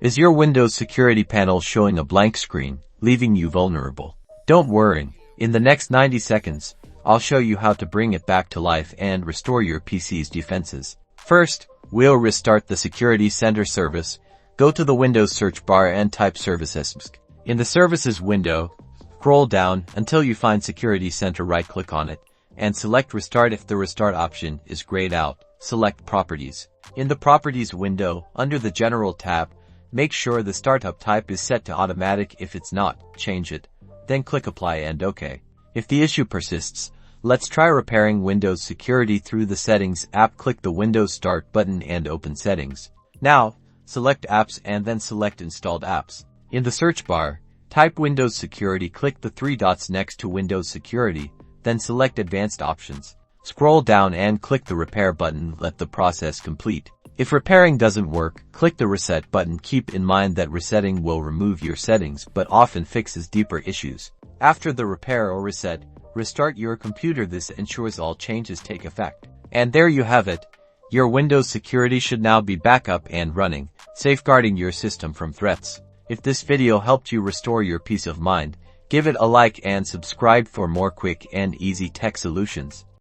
Is your Windows security panel showing a blank screen, leaving you vulnerable? Don't worry. In the next 90 seconds, I'll show you how to bring it back to life and restore your PC's defenses. First, we'll restart the Security Center service. Go to the Windows search bar and type services. In the services window, scroll down until you find Security Center, right-click on it, and select Restart. If the Restart option is grayed out, select Properties. In the Properties window, under the General tab, make sure the startup type is set to automatic. If it's not, change it. Then click Apply and OK. If the issue persists, let's try repairing Windows security through the Settings app. Click the Windows Start button and open Settings. Now, select Apps and then select Installed Apps. In the search bar, type Windows Security. Click the three dots next to Windows Security, then select Advanced Options. Scroll down and click the Repair button. Let the process complete. If repairing doesn't work, click the Reset button. Keep in mind that resetting will remove your settings but often fixes deeper issues. After the repair or reset, restart your computer. This ensures all changes take effect. And there you have it. Your Windows security should now be back up and running, safeguarding your system from threats. If this video helped you restore your peace of mind, give it a like and subscribe for more quick and easy tech solutions.